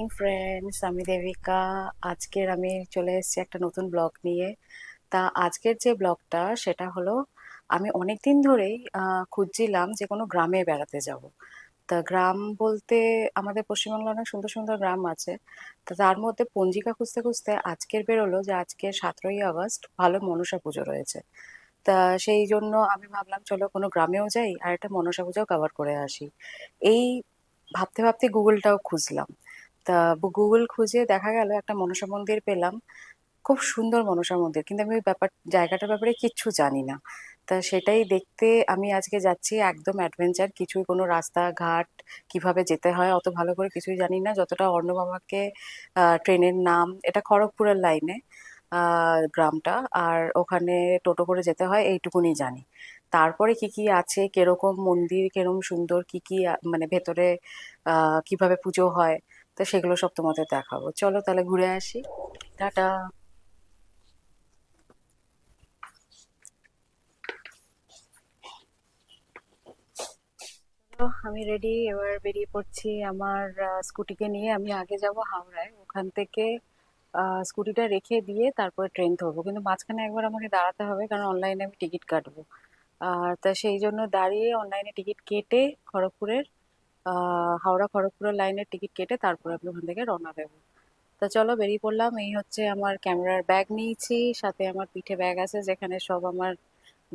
Morning friends, আমি দেবিকা। আজকের আমি চলে এসেছি একটা নতুন ব্লগ নিয়ে। তা আজকের যে ব্লগটা সেটা হলো, আমি অনেক দিন ধরেই খুঁজছিলাম যে কোনো গ্রামে বেড়াতে যাব। তা গ্রাম বলতে আমাদের পশ্চিমবাংলায় অনেক সুন্দর সুন্দর গ্রাম আছে। তা তার মধ্যে পঞ্জিকা খুঁজতে খুঁজতে আজকের বেরোলো যে আজকে 17ই আগস্ট ভালো মনসা পুজো রয়েছে। তা সেই জন্য আমি ভাবলাম চলো কোনো গ্রামেও যাই আর একটা মনসা পুজোও কভার করে আসি। এই ভাবতে ভাবতে গুগলটাও খুঁজলাম। তা গুগল খুঁজে দেখা গেল একটা মনসা মন্দির পেলাম। খুব সুন্দর মনসা মন্দির, কিন্তু আমি ওই জায়গাটার ব্যাপারে কিচ্ছু জানি না। তা সেটাই দেখতে আমি আজকে যাচ্ছি, একদম অ্যাডভেঞ্চার। কিছুই কোনো রাস্তাঘাট কিভাবে যেতে হয় অত ভালো করে কিছুই জানি না, যতটা অর্ণব আমাকে ট্রেনের নাম, এটা খড়গপুরের লাইনে গ্রামটা, আর ওখানে টোটো করে যেতে হয় এইটুকুনি জানি। তারপরে কি কি আছে, কিরকম মন্দির, কিরকম সুন্দর, কি কি মানে ভেতরে কিভাবে পুজো হয়, তো সেগুলো সব তোমাদের দেখাবো। চলো তাহলে ঘুরে আসি। টাটা। তো আমি রেডি, এবার বেরিয়ে পড়ছি আমার স্কুটিকে নিয়ে। আমি আগে যাব হাওড়ায়, ওখান থেকে স্কুটিটা রেখে দিয়ে তারপরে ট্রেন ধরবো, কিন্তু মাঝখানে একবার আমাকে দাঁড়াতে হবে কারণ অনলাইনে আমি টিকিট কাটবো। আর তা সেই জন্য দাঁড়িয়ে অনলাইনে টিকিট কেটে খড়গপুরের হাওড়া খড়গপুরের লাইনের টিকিট কেটে তারপরে আমি ওখান থেকে রওনা দেবো। তা চলো বেরিয়ে পড়লাম। এই হচ্ছে আমার ক্যামেরার ব্যাগ নিয়েছি, সাথে আমার পিঠে ব্যাগ আছে যেখানে সব আমার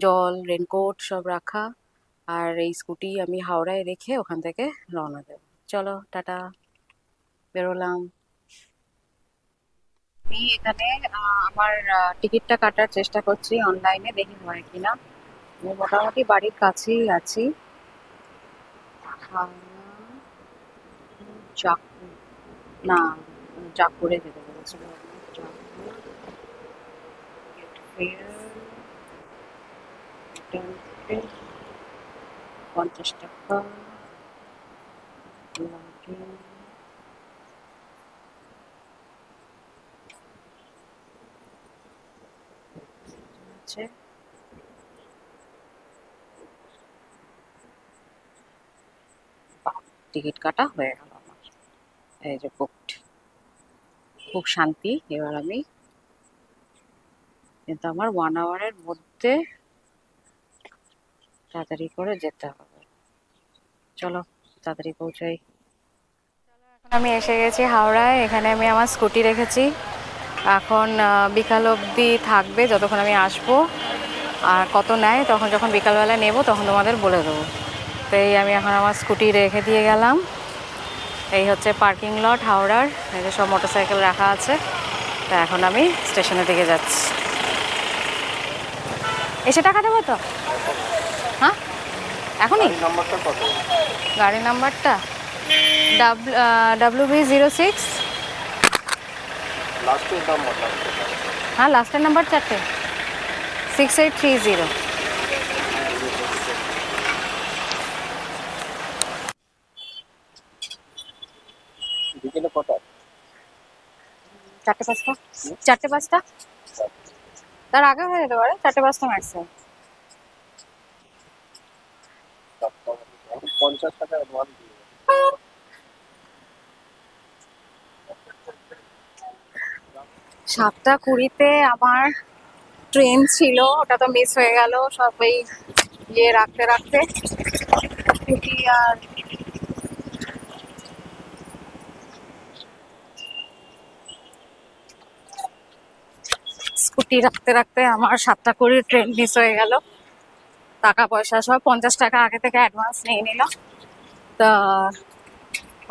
জল, রেনকোট সব রাখা। আর এই স্কুটি আমি হাওড়ায় রেখে ওখান থেকে রওনা দেবো। চলো টাটা, বেরোলাম। আমি এখানে আমার টিকিটটা কাটার চেষ্টা করছি অনলাইনে, দেখি হয় কিনা। আমি মোটামুটি বাড়ির কাছেই আছি। হাওড়া, চাকদহ, না, চাঁদপুরে যেতে বলেছিল। চাঁদপুর গেট ফেয়ার, হোটেল থেকে 50 টাকা লাগে। আছে, টিকিট কাটা হয়ে গেল আমার। এই যে বুকড, খুব শান্তি। এবার আমি, কিন্তু আমার 1 আওয়ারের মধ্যে তাড়াতাড়ি করে যেতে হবে। চলো তাড়াতাড়ি পৌঁছাই। এখন আমি এসে গেছি হাওড়ায়, এখানে আমি আমার স্কুটি রেখেছি। এখন বিকাল অবধি থাকবে যতক্ষণ আমি আসবো। আর কত নেয় তখন, যখন বিকালবেলা নেব তখন তোমাদের বলে দেবো। তো এই আমি এখন আমার স্কুটি রেখে দিয়ে গেলাম। এই হচ্ছে পার্কিং লট হাওড়ার, এই যে সব মোটরসাইকেল রাখা আছে। তা এখন আমি স্টেশনের দিকে যাচ্ছি। এসে টাকা দেবো তো? হ্যাঁ, এখনই? গাড়ি নাম্বারটা WB06। হ্যাঁ, লাস্টের নাম্বার 4টে, 6830। বিকেলে কটা? 4টে 5টা, 4টে 5টা, তার আগে হয়ে যেতে পারে, 4টে 5টা ম্যাক্সিমাম। 50 টাকা অ্যাডভান্স দিয়ে 7টা 20-তে আমার ট্রেন ছিল, ওটা তো মিস হয়ে গেল। সবাই ইয়ে রাখতে রাখতে স্কুটি আর স্কুটি রাখতে রাখতে আমার 7টা 20 ট্রেন মিস হয়ে গেল। টাকা পয়সা সব 50 টাকা আগে থেকে অ্যাডভান্স নিয়ে নিল। তা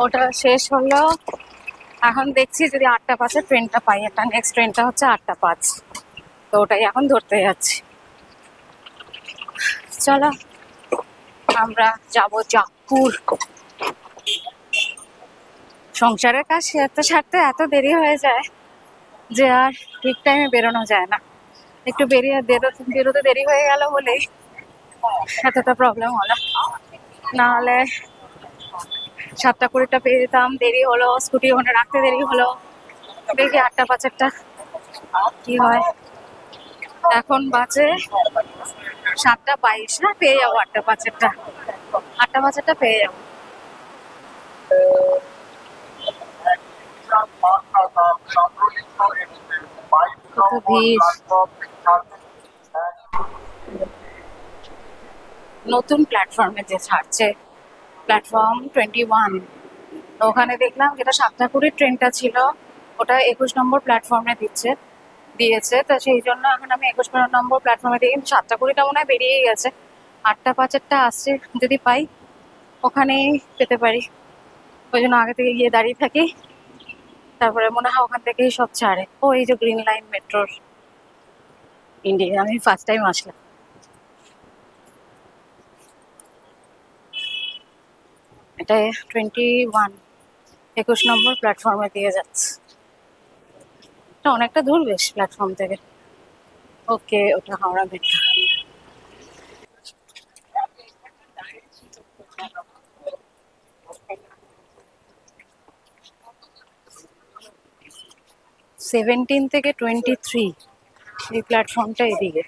ওটা শেষ হলো। এখন দেখছি যদি 8টা 5-এ ট্রেনটা পাই, একটা নেক্সট ট্রেনটা হচ্ছে 8টা 5, তো ওটাই এখন ধরতে যাচ্ছি। চলো আমরা যাব চাঁদপুর। সংসারের কাজ সারতে সারতে এত দেরি হয়ে যায় যে আর ঠিক টাইমে বেরোনো যায় না। একটু বেরোতে দেরি হয়ে গেল বলেই এতটা প্রবলেম হলো, না হলে 7টা 20টা পেয়ে যেতাম। দেরি হলো, স্কুটি ওখানে রাখতে দেরি হলো। দেখি 8টা 5-এরটা কি হয়। এখন বাজে 7টা 22, না পেয়ে যাবো 8টা 5-এরটা। 8টা 5-এরটা পেয়ে যাবো। কত ভিড়! নতুন প্ল্যাটফর্মে যে ছাড়ছে, প্ল্যাটফর্ম 21, তো ওখানে দেখলাম যেটা সাতটাকুড়ির ট্রেনটা ছিল ওটা 21 নম্বর প্ল্যাটফর্মে দিয়েছে, তো সেই জন্য এখন আমি 21 নম্বর প্ল্যাটফর্মে দিই। কিন্তু সাতটাকুড়িটা মনে হয় বেরিয়েই গেছে, 8টা 5 আসছে, যদি পাই ওখানেই পেতে পারি। ওই জন্য আগে থেকে গিয়ে দাঁড়িয়ে থাকি, তারপরে মনে হয় ওখান থেকেই সব ছাড়ে। ও, এই যে গ্রিন লাইন মেট্রোর ইন্ডিয়া, আমি ফার্স্ট টাইম আসলাম। এটা 21, 21 নম্বর প্ল্যাটফর্মে দিয়ে যাচ্ছে। এটা অনেকটা দূর বেশ প্ল্যাটফর্ম থেকে। ওকে, ওটা হাওড়া মেট্রো। 17 থেকে 23 এই প্ল্যাটফর্মটা এদিকে।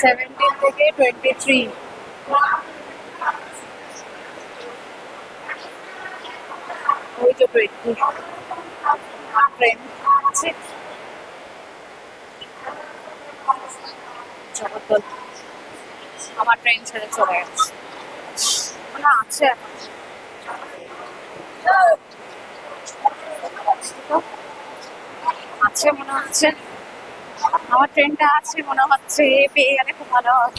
সেভেন্টিন থেকে 23, ওই যে 20 ট্রেন আছে। জগদ্দল আমার ট্রেন ছেড়ে চলে গেছে, না আছে এখন। আছে মনে হচ্ছে, আমার ট্রেনটা আছে মনে হচ্ছে, পেয়ে গেলে খুব ভালো হয়।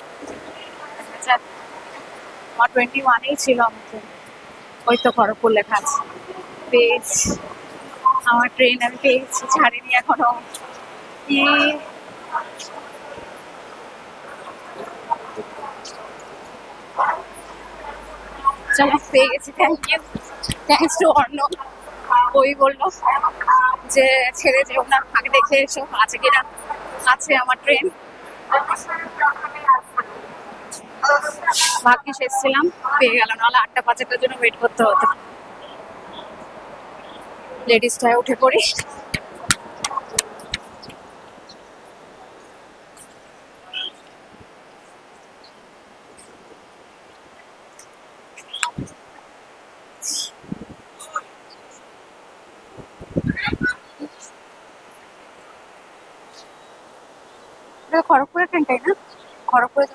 আচ্ছা, আমার 21-এই ছিল আমার ট্রেন। ওই তো খড়গপুর লেখা আছে, পেয়েছি আমার ট্রেন, আমি পেয়েছি, ছাড়িনি এখনো। ইয়ে, চলো পেয়ে গেছি, thank you, thanks to Arnab. ওই বললো যে ছেড়ে যেও না, আগে দেখে এসো আছে কিনা, আছে আমার ট্রেন। ভাগ্যিস এসেছিলাম, পেয়ে গেল, নাহলে 8টা 5 জন্য ওয়েট করতে হতো। লেডিসটায় উঠে পড়ি। এটা খড়গপুরের ট্রেনটাই না? খড়গপুরে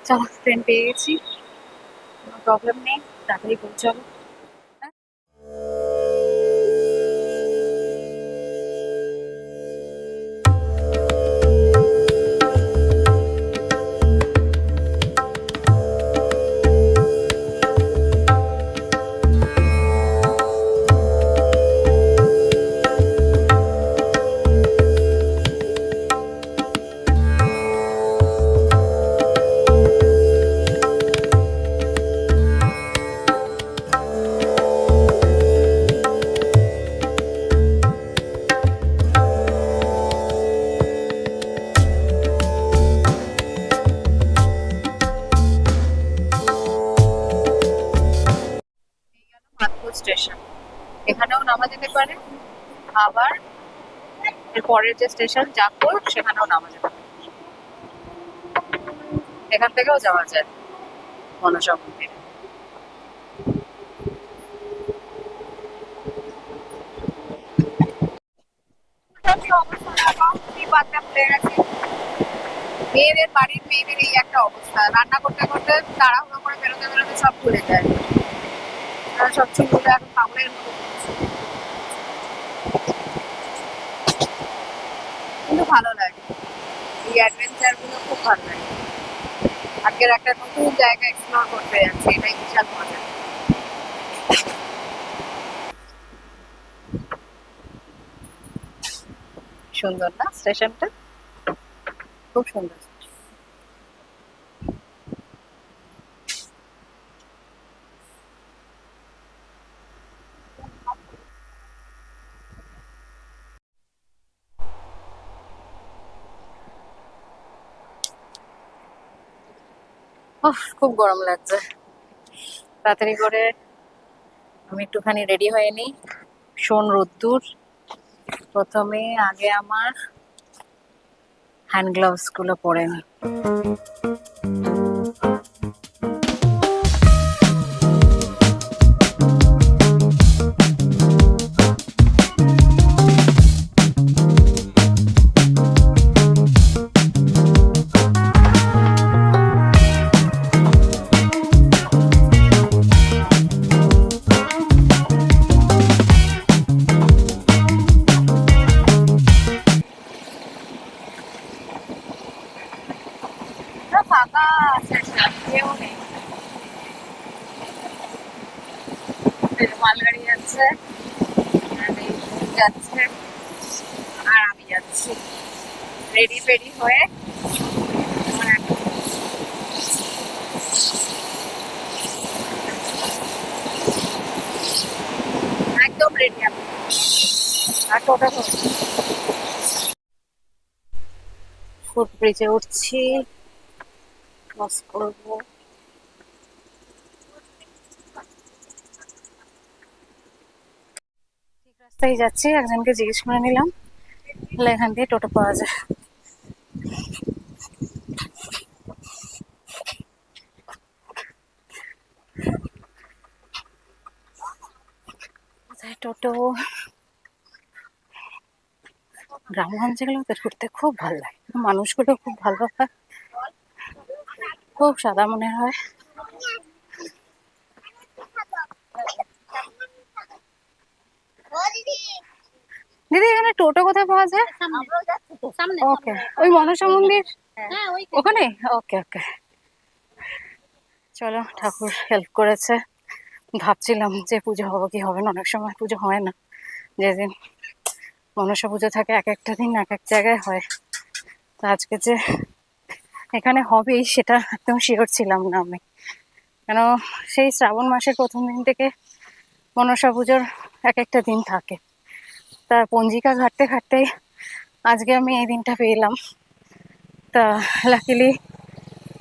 চলো, ট্রেন পেয়ে গেছি, কোনো প্রবলেম নেই, তাড়াতাড়ি পৌঁছাবো। মাধবপুর স্টেশন, এখানেও নামা যেতে পারে, আবার এর পরের যে স্টেশন জাগপুর সেখানেও নামা যেতে পারে। এখান থেকেও যাওয়া যায় মনসা মন্দিরে। মেয়েদের, বাড়ির মেয়েদের এই একটা অবস্থা, রান্না করতে করতে তাড়াহুড়ো করে বেরোতে বেরোতে সব ভুলে যায়, তারা সব চুলগুলো এখন পাগলের মতো করছে। কিন্তু ভালো লাগে, এই অ্যাডভেঞ্চার গুলো খুব ভালো লাগে। আজকের একটা নতুন জায়গা এক্সপ্লোর করতে যাচ্ছি, এটাই বিশাল মজা। সুন্দর না স্টেশনটা? খুব সুন্দর। ওহ, খুব গরম লাগছে, তাড়াতাড়ি করে আমি একটুখানি রেডি হয়ে নিই, ভীষণ রোদ্দুর। প্রথমে আগে আমার হ্যান্ড গ্লাভস গুলো পরে নি। ফাঁকা আছে, কেউ নেই। মালগাড়ি যাচ্ছে, আর এই বোন যাচ্ছে, আর আমি যাচ্ছি রেডি ফেডি হয়ে। আমার একদম রেডি আমি। আর টোটো ফুট ব্রিজে উঠছি, ক্রস করবো। ঠিক রাস্তায় যাচ্ছি, একজনকে জিজ্ঞেস করে নিলাম, তাহলে এখান দিয়ে টোটো পাওয়া যায়। টোটো গ্রামগঞ্জে গেলে ওদের ঘুরতে খুব ভালো লাগে, মানুষগুলো খুব ভালো হয়, খুব সাদা মনে হয়। দিদি এখানে টোটো কোথায় পাওয়া যায়? ওকে, ওই মনসা মন্দির ওখানে। ওকে ওকে, চলো, ঠাকুর হেল্প করেছে। ভাবছিলাম যে পুজো হবে কি হবে না, অনেক সময় পুজো হয় না। যেদিন মনসা পুজো থাকে এক একটা দিন এক এক জায়গায় হয়, তো আজকে যে এখানে হবেই সেটা একদম শিওর ছিলাম না আমি। কেন, সেই শ্রাবণ মাসের প্রথম দিন থেকে মনসা পুজোর এক একটা দিন থাকে, তার পঞ্জিকা ঘাটতে ঘাটতেই আজকে আমি এই দিনটা পেলাম। তা লাকিলি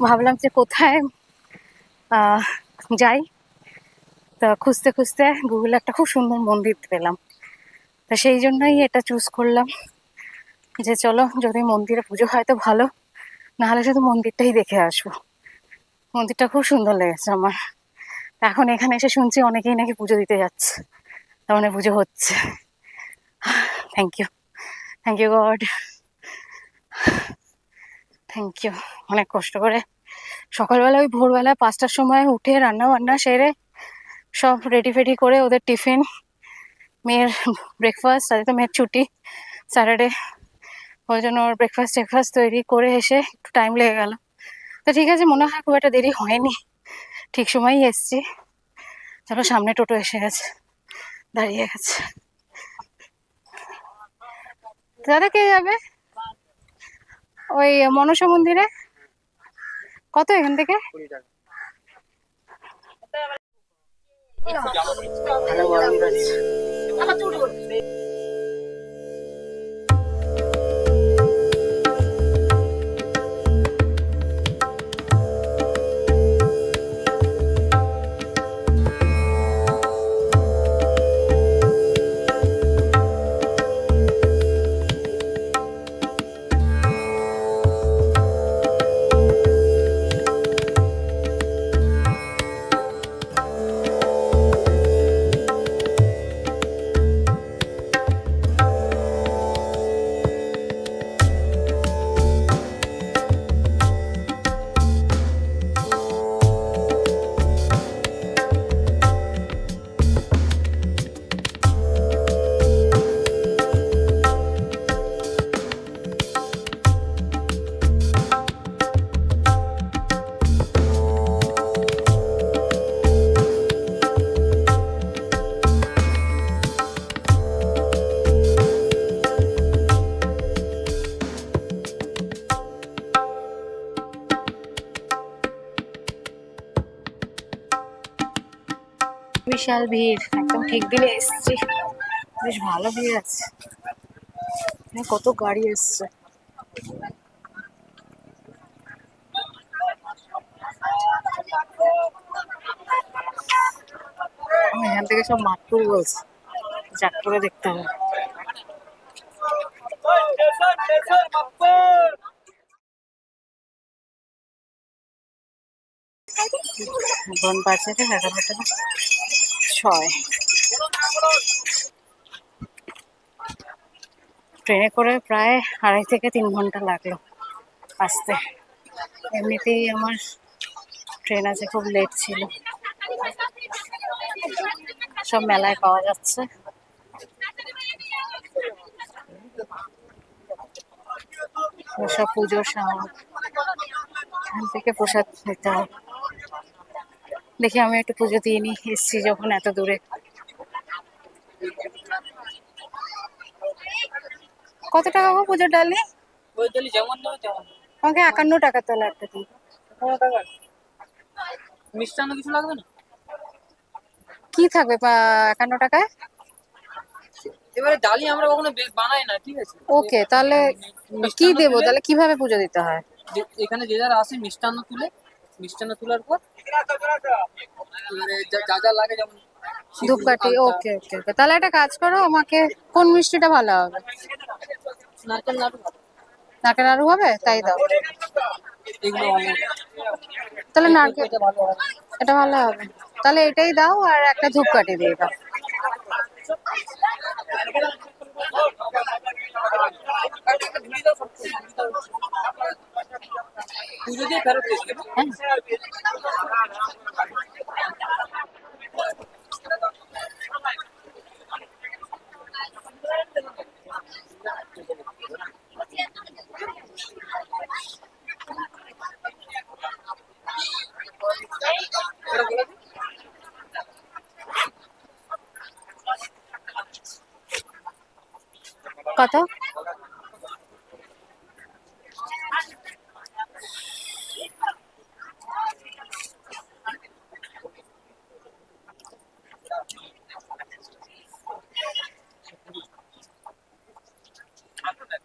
ভাবলাম যে কোথায় যাই, তা খুঁজতে খুঁজতে গুগলে একটা খুব সুন্দর মন্দির পেলাম। তা সেই জন্যই এটা চুজ করলাম যে চলো, যদি মন্দিরে পুজো হয় তো ভালো, নাহলে শুধু মন্দিরটাই দেখে আসবো। মন্দিরটা খুব সুন্দর লেগেছে আমার। এখন এখানে এসে শুনছি অনেকেই নাকি পুজো দিতে যাচ্ছে, তার মানে পুজো হচ্ছে। Thank you, thank you God, thank you. অনেক কষ্ট করে সকালবেলা, ওই ভোরবেলা 5টার সময় উঠে রান্না বান্না সেরে সব রেডি ফেডি করে ওদের টিফিন, মেয়ের ব্রেকফাস্ট, আজকে তো মেয়ের ছুটি স্যাটারডে, ওই জন্য ওর ব্রেকফাস্ট তৈরি করে এসে একটু টাইম লেগে গেল। তো ঠিক আছে, মনে হয় খুব একটা দেরি হয়নি, ঠিক সময়ই এসছি। চলো, সামনে টোটো এসে গেছে, দাঁড়িয়ে গেছে। দাদা কে যাবে ওই মনসা মন্দিরে? কত এখান থেকে? 20 টাকা। ভালো গরম রয়েছে। বিশাল ভিড়, একদম ঠিক দিনে এসছি, বেশ ভালো ভিড় আছে, কত গাড়ি এসছে। এখান থেকে সব মাতপুর বলছে। যাক করে দেখতে হবে। এখন বাজে 11:06। ট্রেনে করে প্রায় 2.5 থেকে 3 ঘন্টা লাগলো আসতে। এমনিতেই আমার ট্রেন আছে, খুব লেট ছিল। সব মেলায় পাওয়া যাচ্ছে। সব পুজোর সামান, এখান থেকে প্রসাদ নিতে হবে। দেখি আমি একটু পুজো দিয়ে নিই, এসছি যখন এত দূরে। কত টাকা গো পুজোর ডালি? যেমন দাও তেমন। আমাকে 51 টাকা তোলা একটা দিই। 15 টাকা মিষ্টান্ন কিছু লাগবে না? কি থাকবে 51 টাকায়? এবারে ডালি আমরা কখনো বানাই না, ঠিক আছে? ওকে, তাহলে কি মিষ্টান্ন দেবো? তুলে তাহলে কিভাবে পুজো দিতে হয়? এখানে যে যারা আসে মিষ্টান্ন তুলে, মিষ্টান্ন তোলার পর এবারে যা যা লাগে, যেমন সিঁদুর, ধূপকাঠি, আলতা, ওকে ওকে ওকে। তাহলে একটা কাজ করো, আমাকে কোন মিষ্টিটা ভালো হবে? নারকেল নাড়ু, নারকেল নাড়ু হবে, তাই দাও। এগুলো অনেক। তাহলে নারকেল, এটা ভালো হবে। এটা ভালো হবে। তাহলে এটাই দাও, আর একটা ধূপকাঠি দিয়ে দাও। পুজো দিয়ে ফেরত দিয়ে দেবো। হ্যাঁ, কত?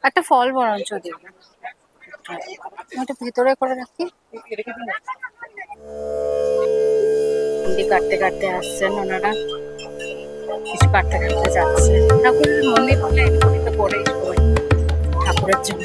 একটা ফল বরঞ্চ দিই, আমি একটু ভিতরে করে রাখি। মুড়ি কাটতে কাটতে আসছেন ওনারা, কিছু কাটতে কাটতে যাচ্ছে। ঠাকুরের মন্দির হলে এগুলি তো করেই সবাই ঠাকুরের জন্য।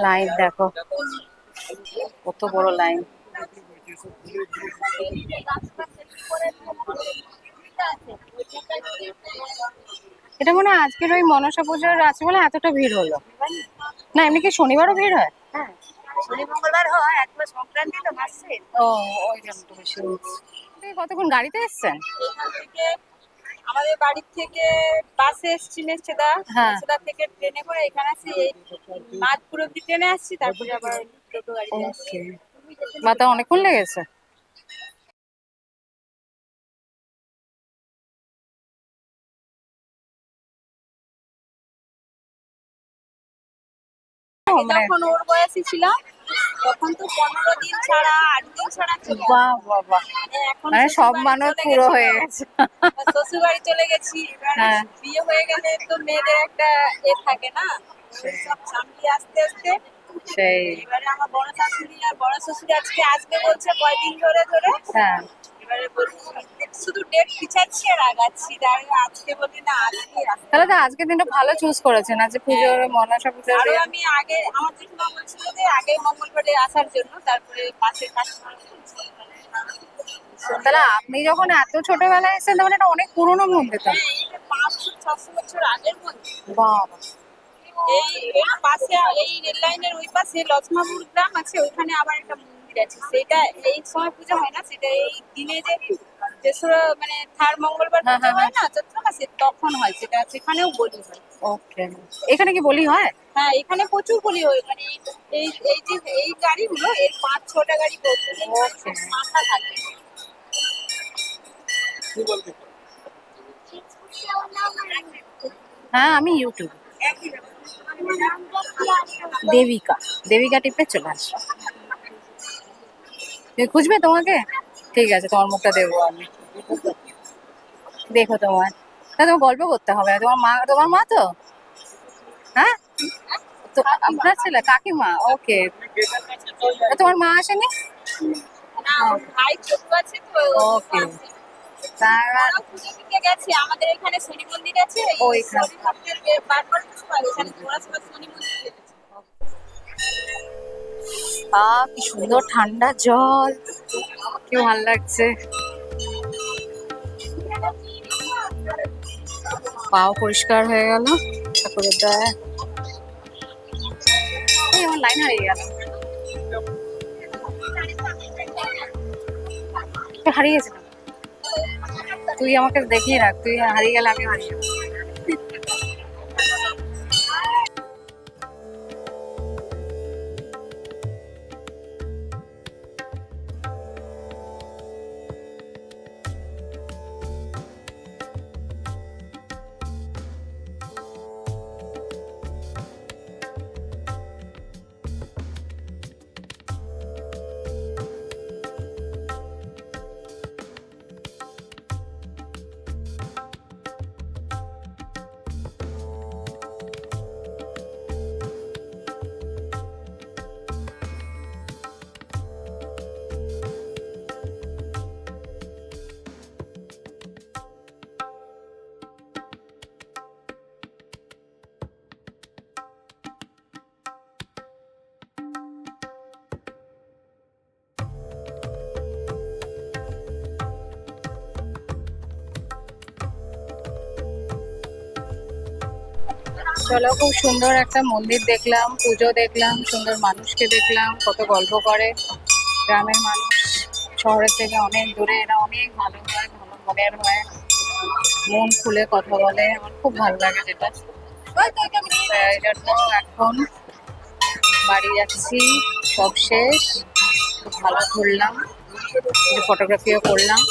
লাইন দেখো, কত বড় লাইন। এটা মনে হয় আজকের ওই মনসা পুজোর আছে বলে এতটা ভিড় হলো। না, এমনি কি শনিবারও ভিড় হয়? হ্যাঁ, শনি মঙ্গলবার হয়, একবার সংক্রান্তি তো মাসের। ও, ওই জন্য তো বেশি হচ্ছে। আপনি কতক্ষণ গাড়িতে এসছেন? এখান থেকে আমাদের বাড়ির থেকে বাসে এসছি মেছেদা, হ্যাঁ। মেছেদা থেকে ট্রেনে করে এখানে আসছি, এই মাঝপুর অব্দি ট্রেনে আসছি, তারপরে আবার টোটো গাড়িতে আসছি। ওকে, মাথা অনেকক্ষণ লেগেছে। আগে মানে যখন ওর বয়সী ছিলাম তখন তো 15 দিন ছাড়া 8 দিন ছাড়া চলে বাহ আসতাম। বাহ বাহ, এখন মানে সব শ্বশুরবাড়ি মানুষ চলে পুরো গেছি হয়ে তো, গেছে। শ্বশুর বাড়ি চলে গেছি। এবার হ্যাঁ। বিয়ে হয়ে গেলে তো মেয়েদের একটা থাকে না, সব সামলিয়ে আস্তে আস্তে। সেই, এবারে আমার বড় শাশুড়ি আর বড় শ্বশুর আজকে আসবে বলছে কয়দিন ধরে ধরে। হ্যাঁ। এবারে বলছি শুধু ডেট পিছাচ্ছি আর আগাচ্ছি, তার আজকে বলি না আজকে আসতে তাহলে তো হবে। আজকের দিনটা ভালো চুজ করেছেন, আজ পুজোর মনসা পুজোর আরো দিন। আমি আগে আমার জেঠিমা বলছিল যে আগে মঙ্গলবারে আসার জন্য, তারপরে পাশের কাস্টমার বলছি তাহলে আপনি যখন এত ছোটবেলায় এসেছেন, তাহলে এটা অনেক পুরোনো মন্দির তো। হ্যাঁ, এটা 500-600 বছর আগের মন্দির। বাহ, এই এই পাশে এই রেল লাইনের ওই পাশে লক্ষ্মাপুর গ্রাম আছে, ওইখানে আবার একটা মন্দির আছে, সেটা এই সময় পুজো হয় না, সেটা এই দিনে যে তেসরা মানে থার মঙ্গলবার হ্যাঁ, পুজো হ্যাঁ, হয় না চৈত্র মাসে, তখন হয় সেটা, সেখানেও বলি হয়। ওকে। এখানে কি বলি হয়? হ্যাঁ এখানে প্রচুর বলি হয়, মানে এই এই যে এই গাড়িগুলো এর 5-6টা গাড়ি ওকে। মাথা থাকে। হ্যাঁ, আমি ইউটিউব দেবিকা, দেবিকা টিপে চলে আসো। তুমি খুঁজবে তোমাকে? ঠিক আছে, তোমার মুখটা দেবো আমি। দেখো তোমার, তা তোমার গল্প করতে হবে। তোমার মা তো, হ্যাঁ, তো আপনার ছেলে কাকিমা, ওকে। তোমার মা আসেনি? না ওর ভাই ছোট আছে তো ওকে। তারা ওরা পুজো দিতে গেছে, আমাদের এখানে শনি মন্দির আছে, এই ওইখানে। শনি ভক্তের বারবার সবাই এখানে ওরা সবাই শনি মন্দিরে গেছে। কি সুন্দর ঠান্ডা জল, কি ভালো লাগছে। পাও পরিষ্কার হয়ে গেল ঠাকুরের দয়ায়। এই আমার লাইন হারিয়ে গেল, হারিয়ে গেছে। তুই আমাকে দেখিয়ে রাখ, তুই হারিয়ে গেলে আমি হারিয়ে যাবো। চলো, খুব সুন্দর একটা মন্দির দেখলাম, পুজো দেখলাম, সুন্দর মানুষকে দেখলাম, কত গল্প করে গ্রামের মানুষ। শহরের থেকে অনেক দূরে, এরা অনেক ভালো হয়, ভালো মনের হয়, মন খুলে কথা বলে, আমার খুব ভালো লাগে যেটা। এই জন্য এখন বাড়ি যাচ্ছি, সব শেষ, খুব ভালো ঘুরলাম, ফটোগ্রাফিও করলাম।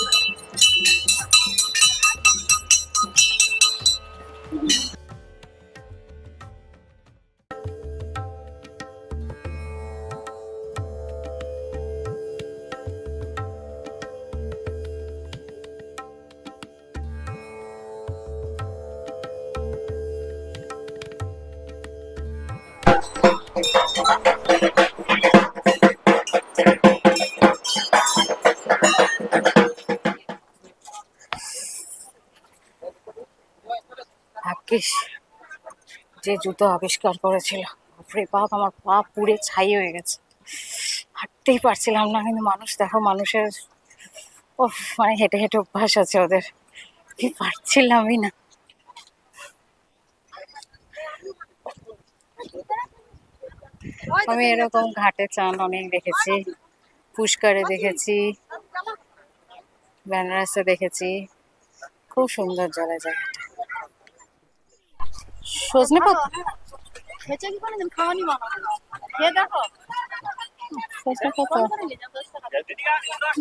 ভাগ্যিস যে জুতো আবিষ্কার করেছিল, বাপরে বাপ, আমার পা পুড়ে ছাই হয়ে গেছে, হাঁটতেই পারছিলাম না। কিন্তু মানুষ দেখো, মানুষের মানে হেঁটে হেঁটে অভ্যাস আছে ওদের, কি পারছিলামই না। আমি এরকম ঘাটে চান অনেক দেখেছি, পুষ্করে দেখেছি, বেনারসে দেখেছি, খুব সুন্দর জলে জায়গাটা। সজনে পাতা, সজনে পাতা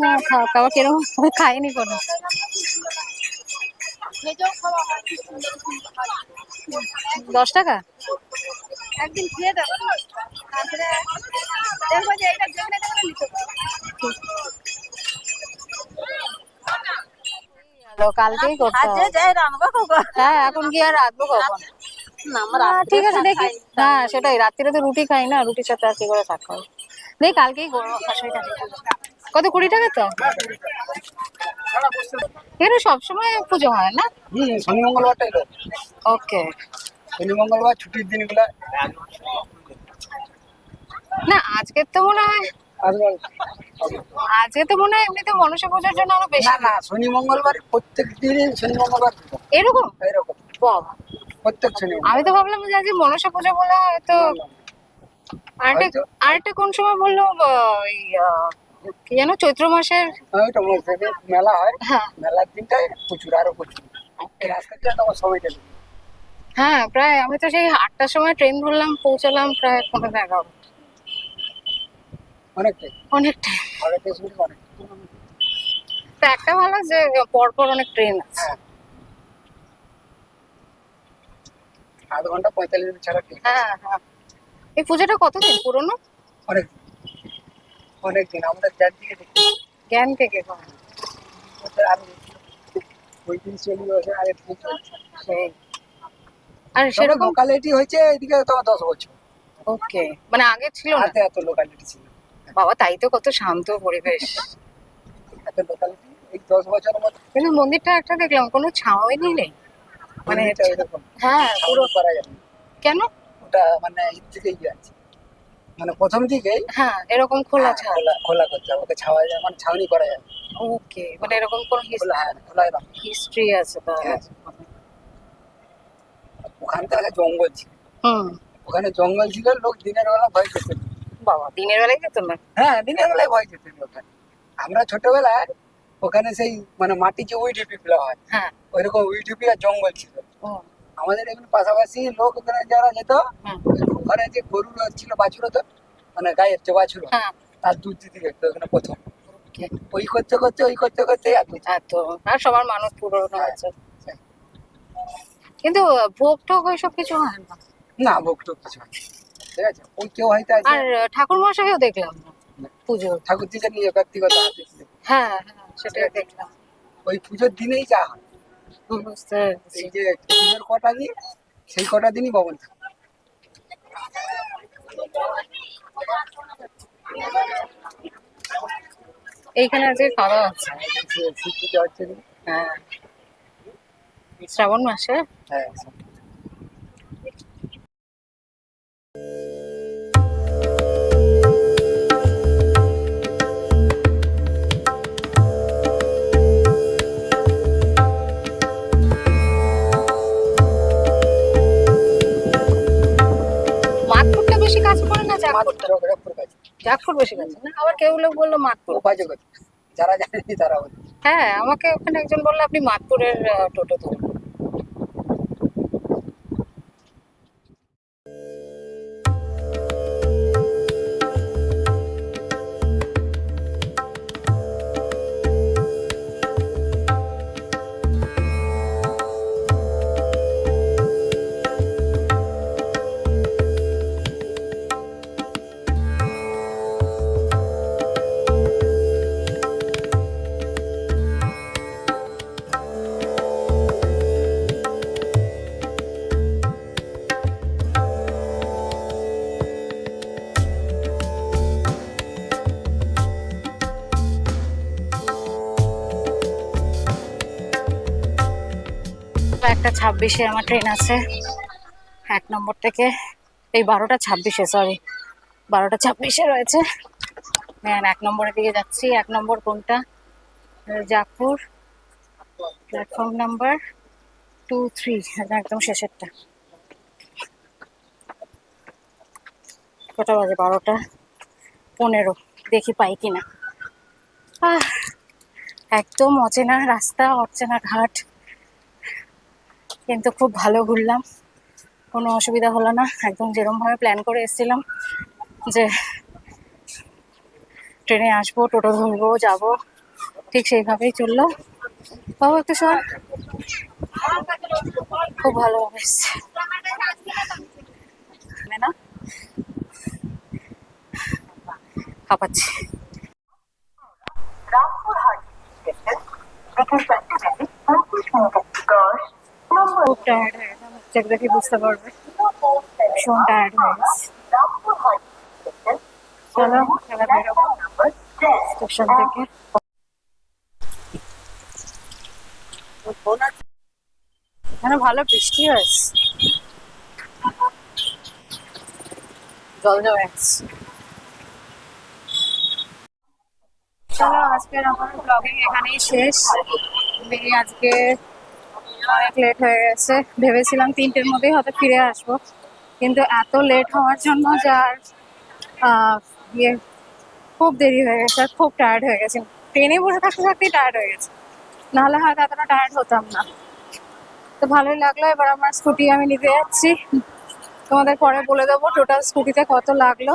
না, খাওয়া কিরকম খাইনি কোনো। 10 টাকা? একদিন খেয়ে দেখো, তারপরে দেখবো যে এটা যেখানে যেখানে নিতে পারো। কালকেই করতে হবে। হ্যাঁ, এখন কি আর রাখবো কখন? ঠিক আছে, দেখি। হ্যাঁ সেটাই, রাত্রিরে তো রুটি খাই না, রুটির সাথে আর কি করে থাকতে হবে। দেখি কালকেই করবো, অসুবিধা নেই। কত, 20 টাকা তো? এখানে সবসময় পুজো হয় না? শনি মঙ্গলবারটা এলো, ওকে। শনি মঙ্গলবার ছুটির দিনগুলা না, আজকে তো মনে হয়, আসবার। আজকে তো মনে হয় এমনিতে মনসা পুজোর জন্য আরো বেশি। না না, শনি মঙ্গলবার প্রত্যেক দিনই শনি মঙ্গলবার পুজো। এরকম? এরকম বাবা, প্রত্যেক শনি আমি তো ভাবলাম যে আজকে মনসা পুজো বলে হয়তো। মঙ্গলবার। আরেকটা হয়তো। আরেকটা কোন সময় বললো, ওই কি যেন চৈত্র মাসের? ওইটা মধ্যে থেকে মেলা হয়, হ্যাঁ মেলার দিনটায় প্রচুর, আরো প্রচুর। এই রাস্তা দিয়ে তোমার সময়টা নেই। হ্যাঁ, প্রায় আমি তো সেই 8টার সময় ট্রেন ধরলাম, পৌঁছালাম প্রায় 11:30। অনেকটাই, অনেকটাই। হাওড়া স্টেশন অনেক। তো একটা ভালো যে পরপর অনেক ট্রেন আছে। হ্যাঁ, 8 ঘন্টা 45 মিনিট ছাড়া ঠিক। হ্যাঁ হ্যাঁ। এই পুজোটা কতদিন পুরনো? অনেক দিন, অনেক দিন আমরা যার দিকে দেখি জ্ঞান থেকে আরো ওই 30-40 বছর আগে থেকে চলছে। সেই। আর তবে সেরকম লোকালিটি হয়েছে এদিকে তোমার 10 বছর, ওকে, মানে আগে ছিল না? হাতে এত লোকালিটি ছিল, বাবা, তাই তো, কত শান্ত পরিবেশ। এত লোকালিটি এই 10 বছরের মধ্যে। কিন্তু মন্দিরটা একটা দেখলাম কোনো ছাউনি নেই, মানে মন্দিরটা এরকম হ্যাঁ পুরো। পুরো করা যাবে না। কেন? ওটা মানে এর থেকেই আছে, মানে প্রথম দিকেই হ্যাঁ, এরকম খোলা ছাদ। খোলা খোলা করতে হবে, ওকে ছাওয়া যায় মানে ছাউনি করা যাবে। ওকে, মানে এরকম কোন খোলা, হ্যাঁ খোলা এরকম। হিস্ট্রি আছে তাহলে? হ্যাঁ। ওখানটা আগে জঙ্গল ছিল, হুম। ওখানে জঙ্গল ছিল, লোক দিনের বেলা ভয় পেত না। বাবা, দিনের বেলায় যেত না? হ্যাঁ দিনের বেলায় ভয় পেত না ওখানে। আমরা ছোটবেলায় ওখানে সেই মানে মাটি যে উই ঢিপি গুলো হয়, হ্যাঁ। ওইরকম উই ঢিপি আর জঙ্গল ছিল। ও। আমাদের এখানে পাশাপাশি লোক ওখানে যারা যেত, হুম। ওখানে যে গরু ছিল বাছুর হতো, মানে গায়ের যে বাছুর, হ্যাঁ। তার দুধ দিতে যেত ওখানে প্রথম। Okay. ওই করতে করতে এত এত, আর সবার মানুষ পূরণ হ্যাঁ। হয়েছে। কিন্তু ভোগ টোগ ওইসব কিছু হয় না? না, ভোগ টোগ কিছু হয় না। ঠিক আছে, ওই কেউ হয়তো আছে। আর ঠাকুর মশাইও দেখলাম না পুজো। ঠাকুর দিকে নিয়ে ব্যক্তিগত হাতে ছিল। হ্যাঁ হ্যাঁ, সেটাই দেখলাম। ওই পুজোর দিনেই যা হয়, বুঝতে পেরেছি। এই যে পুজোর কটা দিন, সেই কটা দিনই ভবন থাকে। এইখানে আজকে খাওয়া আছে। শিব পুজো হচ্ছে কি? হ্যাঁ, শ্রাবণ মাসে। হ্যাঁ। মাতপুরটা বেশি কাজ করে না জাগপুরটা? জগৎপুর কাছে জাগপুর বেশি কাজ না, আবার কেউ লোক বললো মাতপুর। উপাযোগ, যারা জানে তারা বলে। হ্যাঁ, আমাকে ওখানে একজন বললো আপনি মাতপুরের টোটো ধরুন। একটা 26-এ আমার ট্রেন আছে 1 নম্বর থেকে। এই 12টা 26-এ, সরি 12টা 26-এ রয়েছে। হ্যাঁ, 1 নম্বরের দিকে যাচ্ছি। 1 নম্বর কোনটা? জাগপুর, প্ল্যাটফর্ম নাম্বার 2-3, একদম শেষেরটা। কটা বাজে? 12টা 15। দেখি পাই কিনা। একদম অচেনা রাস্তা, অচেনা ঘাট, কিন্তু খুব ভালো ঘুরলাম, কোনো অসুবিধা হলো না। একদম যেরকম ভাবে প্ল্যান করে এসেছিলাম যে ট্রেনে আসবো, টোটো ধরবো, যাবো, ঠিক সেইভাবেই চললো। তাও একটু সময় খুব ভালোভাবে এসছে না, কাঁপাচ্ছি। খুব টায়ার্ড হয়ে গেছে, চেক দেখে বুঝতে পারবে ভীষণ টায়ার্ড হয়ে গেছে। চলো এবার বেরোবো স্টেশন থেকে। এখানে ভালো বৃষ্টি হয়েছে, জল জমে গেছে। চলো, আজকের আমার ব্লগিং এখানেই শেষ। আজকে অনেক লেট হয়ে গেছে, ভেবেছিলাম 3টের মধ্যেই হয়তো ফিরে আসবো, কিন্তু এত লেট হওয়ার জন্য যে আর ইয়ে খুব দেরি হয়ে গেছে আর খুব টায়ার্ড হয়ে গেছি। ট্রেনে বসে থাকতে থাকতেই টায়ার্ড হয়ে গেছে, নাহলে হয়তো এতটা টায়ার্ড হতাম না। তো ভালোই লাগলো। এবার আমার স্কুটি আমি নিতে যাচ্ছি, তোমাদের পরে বলে দেবো টোটাল স্কুটিতে কত লাগলো।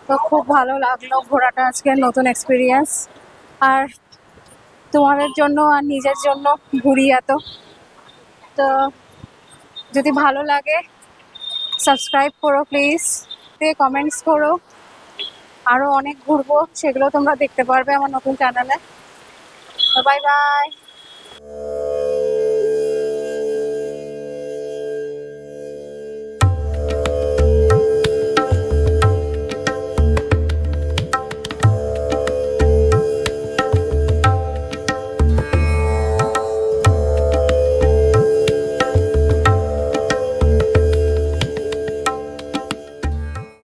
তো খুব ভালো লাগলো ঘোরাটা, আজকে নতুন এক্সপিরিয়েন্স। আর তোমাদের জন্য আর নিজের জন্য ঘুরি এত। তো যদি ভালো লাগে সাবস্ক্রাইব করো প্লিজ, দিয়ে কমেন্টস করো। আরো অনেক ঘুরবো, সেগুলো তোমরা দেখতে পারবে আমার নতুন চ্যানেলে। তো বাই বাই।